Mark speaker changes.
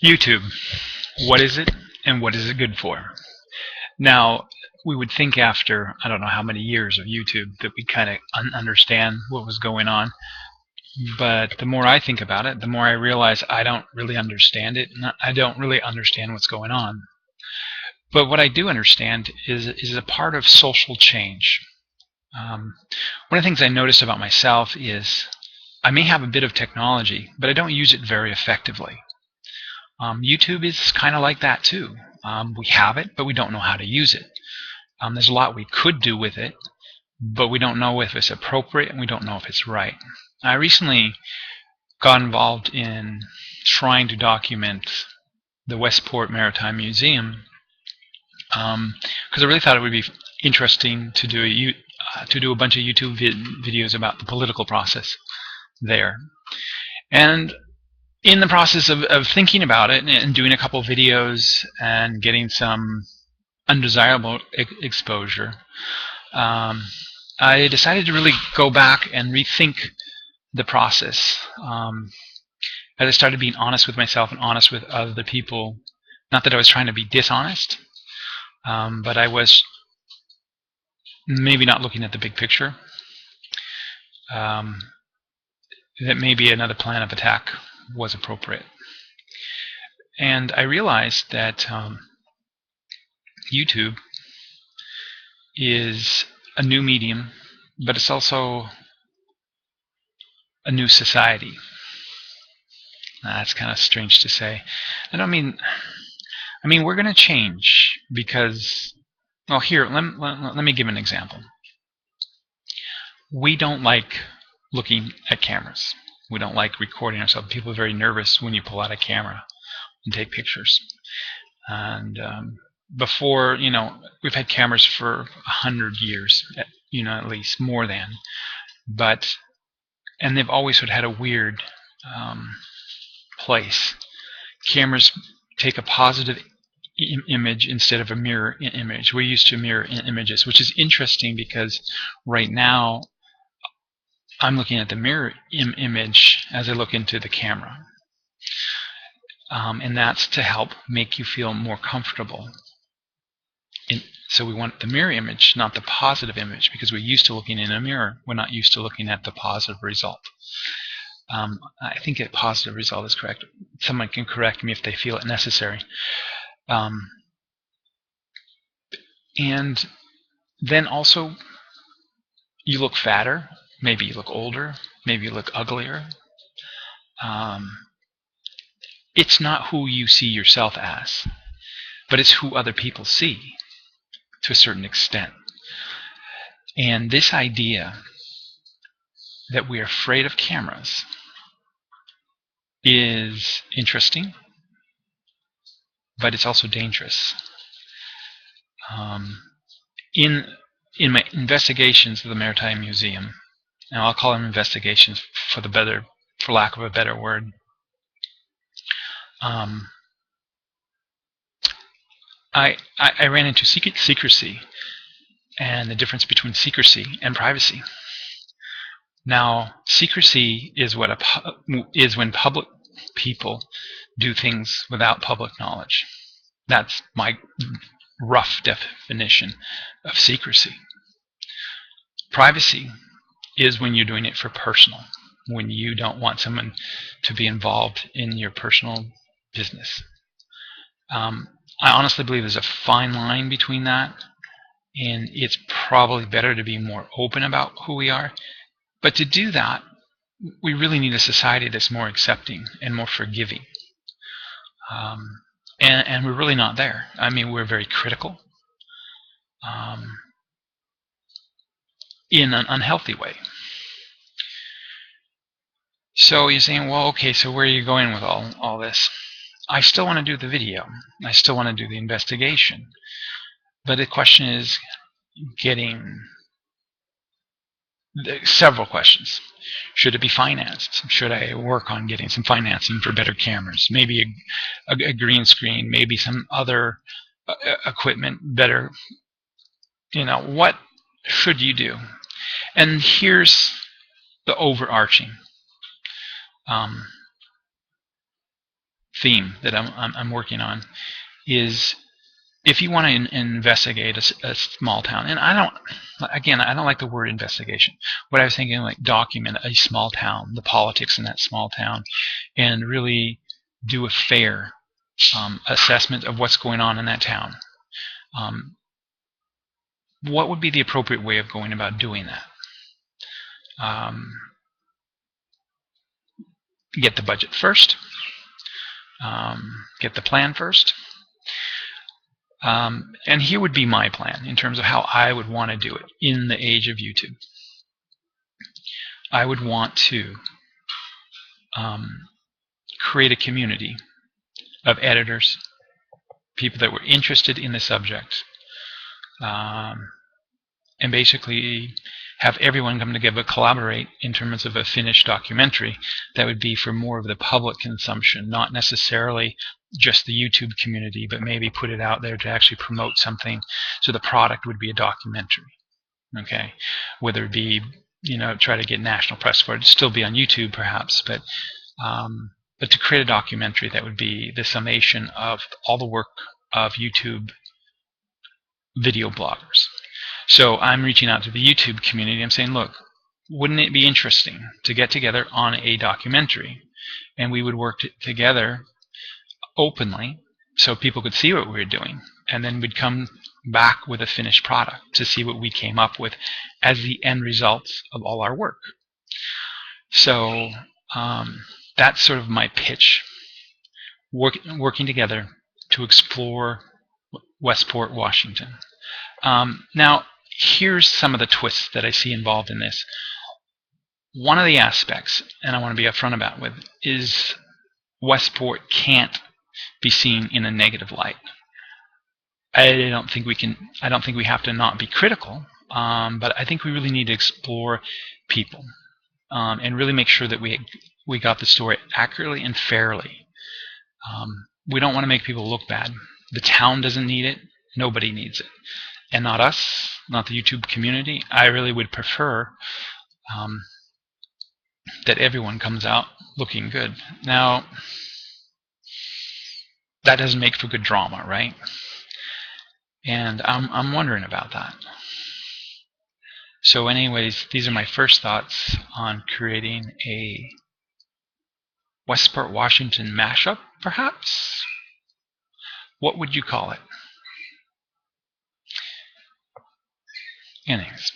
Speaker 1: YouTube. What is it, and what is it good for? Now, we would think after, I don't know how many years of YouTube, that we kind of understand what was going on. But the more I think about it, the more I realize I don't really understand it. I don't really understand what's going on. But what I do understand is a part of social change. One of the things I notice about myself is I may have a bit of technology, but I don't use it very effectively. YouTube is kind of like that too. We have it, but we don't know how to use it. There's a lot we could do with it, but we don't know if it's appropriate and we don't know if it's right. I recently got involved in trying to document the Westport Maritime Museum because I really thought it would be interesting to do a bunch of YouTube videos about the political process there. And in the process of thinking about it and doing a couple of videos and getting some undesirable exposure, I decided to really go back and rethink the process. As I started being honest with myself and honest with other people, not that I was trying to be dishonest, but I was maybe not looking at the big picture, that maybe another plan of attack was appropriate. And I realized that YouTube is a new medium, but it's also a new society. That's kind of strange to say. I don't mean we're going to change because, well, here, let me give an example. We don't like looking at cameras. We don't like recording ourselves. People are very nervous when you pull out a camera and take pictures. And before, we've had cameras for 100 years, at least, more than. And they've always had a weird place. Cameras take a positive image instead of a mirror image. We're used to mirror images, which is interesting because right now I'm looking at the mirror image as I look into the camera. And that's to help make you feel more comfortable. So we want the mirror image, not the positive image, because we're used to looking in a mirror. We're not used to looking at the positive result. I think a positive result is correct. Someone can correct me if they feel it necessary. And then also, you look fatter, maybe you look older, maybe you look uglier. It's not who you see yourself as, but it's who other people see to a certain extent. And this idea that we're afraid of cameras is interesting, but it's also dangerous. In my investigations of the Maritime Museum, and I'll call them investigations for lack of a better word, I ran into secrecy and the difference between secrecy and privacy. Now, secrecy is when public people do things without public knowledge. That's my rough definition of secrecy. Privacy is when you're doing it for personal, when you don't want someone to be involved in your personal business. I honestly believe there's a fine line between that, and it's probably better to be more open about who we are. But to do that, we really need a society that's more accepting and more forgiving. And we're really not there. We're very critical in an unhealthy way. So you're saying, well, okay, so where are you going with all this? I still want to do the video. I still want to do the investigation. But the question is getting several questions. Should it be financed? Should I work on getting some financing for better cameras? Maybe a green screen, maybe some other equipment, better. What should you do? And here's the overarching. theme that I'm working on is, if you want to investigate a small town, and I don't like the word investigation. What I was thinking, like, document a small town, the politics in that small town, and really do a fair assessment of what's going on in that town. What would be the appropriate way of going about doing that? Get the budget first. Get the plan first. And here would be my plan in terms of how I would want to do it in the age of YouTube. I would want to create a community of editors, people that were interested in the subject, and basically have everyone come together, collaborate in terms of a finished documentary that would be for more of the public consumption, not necessarily just the YouTube community, but maybe put it out there to actually promote something. So the product would be a documentary, okay? Whether it be, try to get national press for it, it'd still be on YouTube perhaps, but to create a documentary that would be the summation of all the work of YouTube video bloggers. So I'm reaching out to the YouTube community. I'm saying, look, wouldn't it be interesting to get together on a documentary, and we would work together openly so people could see what we were doing, and then we'd come back with a finished product to see what we came up with as the end results of all our work. So that's sort of my pitch, working together to explore Westport, Washington. Now, here's some of the twists that I see involved in this. One of the aspects, and I want to be upfront about with, is Westport can't be seen in a negative light. I don't think we have to not be critical, but I think we really need to explore people and really make sure that we got the story accurately and fairly. We don't want to make people look bad. The town doesn't need it. Nobody needs it. And not us, not the YouTube community. I really would prefer that everyone comes out looking good. Now, that doesn't make for good drama, right? And I'm wondering about that. So anyways, these are my first thoughts on creating a Westport, Washington mashup, perhaps? What would you call it? Anyways.